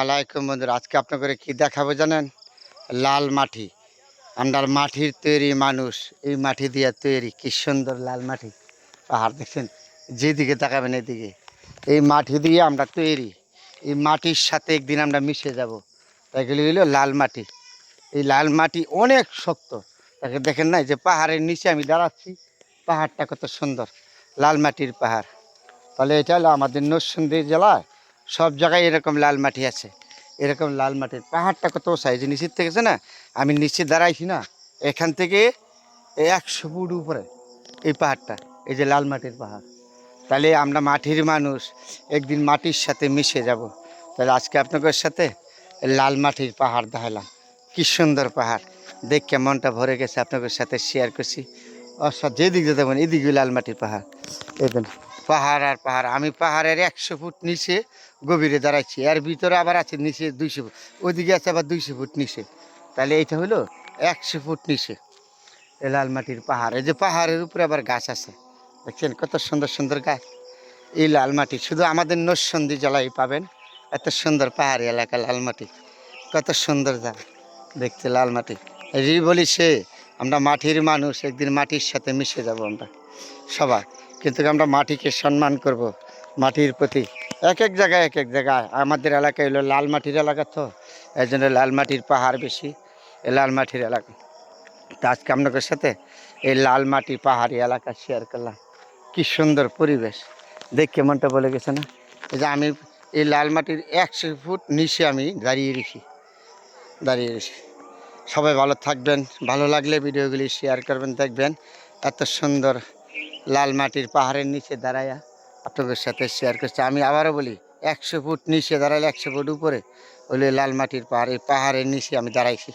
আলাইকুম বন্ধুরা, আজকে আপনাদের কি দেখাবো জানেন? লাল মাটি। আমরা মাটির তৈরি মানুষ, এই মাটি দিয়ে তৈরি। কি সুন্দর লাল মাটি, পাহাড় দেখছেন? যেদিকে তাকাবেন এদিকে, এই মাটি দিয়ে আমরা তৈরি। এই মাটির সাথে একদিন আমরা মিশে যাব। এগুলি হলো লাল মাটি। এই লাল মাটি অনেক শক্ত। তাকে দেখেন না, যে পাহাড়ের নিচে আমি দাঁড়াচ্ছি, পাহাড়টা কত সুন্দর, লাল মাটির পাহাড়। তাহলে এটা হলো আমাদের নরসিংদী জেলায় সব জায়গায় এরকম লাল মাটি আছে। এরকম লাল মাটির পাহাড়টা কত সাইজ, নিচের থেকে আছে না, আমি নিচে দাঁড়াইছি না, এখান থেকে 100 ফুট উপরে এই পাহাড়টা, এই যে লাল মাটির পাহাড়। তাহলে আমরা মাটির মানুষ, একদিন মাটির সাথে মিশে যাব। তাহলে আজকে আপনাদের সাথে লাল মাটির পাহাড় দেখালাম। কি সুন্দর পাহাড়, দেখে মনটা ভরে গেছে। আপনাদের সাথে শেয়ার করছি। যেদিকে যাবেন এদিকে লাল মাটির পাহাড়। দেখবেন পাহাড় আর পাহাড়। আমি পাহাড়ের 100 ফুট নিচে গভীরে দাঁড়াইছি, এর ভিতরে আবার আছে নিচে 200 ফুট, ওইদিকে আছে আবার 200 ফুট নিচে। তাহলে এইটা হলো 100 ফুট নিচে এই লাল মাটির পাহাড়। এই যে পাহাড়ের উপরে আবার গাছ আছে, দেখছেন কত সুন্দর সুন্দর গাছ। এই লাল মাটি শুধু আমাদের নরসিংদী জেলায় পাবেন। এত সুন্দর পাহাড়ি এলাকা, লাল মাটি কত সুন্দর জায়গা দেখতে। লাল মাটি এই বলি সে, আমরা মাটির মানুষ, একদিন মাটির সাথে মিশে যাব আমরা সবাই। কিন্তু আমরা মাটিকে সম্মান করব, মাটির প্রতি। এক এক জায়গায় এক এক জায়গায়। আমাদের এলাকায় হলো লাল মাটির এলাকা, তো এই জন্য লাল মাটির পাহাড় বেশি, এই লাল মাটির এলাকা। তো আজকে আপনাদের সাথে এই লাল মাটি পাহাড়ি এলাকা শেয়ার করলাম। কি সুন্দর পরিবেশ, দেখে মনটা বলে গেছে না? এই যে আমি এই লাল মাটির 100 ফুট নিচে আমি দাঁড়িয়ে রয়েছি। সবাই ভালো থাকবেন, ভালো লাগলে ভিডিওগুলি শেয়ার করবেন, দেখবেন এত সুন্দর লাল মাটির পাহাড়ের নিচে দাঁড়ায়া আপনাদের সাথে শেয়ার করছি। আমি আবারও বলি, 100 ফুট নিচে দাঁড়াইলে 100 ফুট উপরে হলে লাল মাটির পাহাড়। এই পাহাড়ের নিচে আমি দাঁড়াইছি।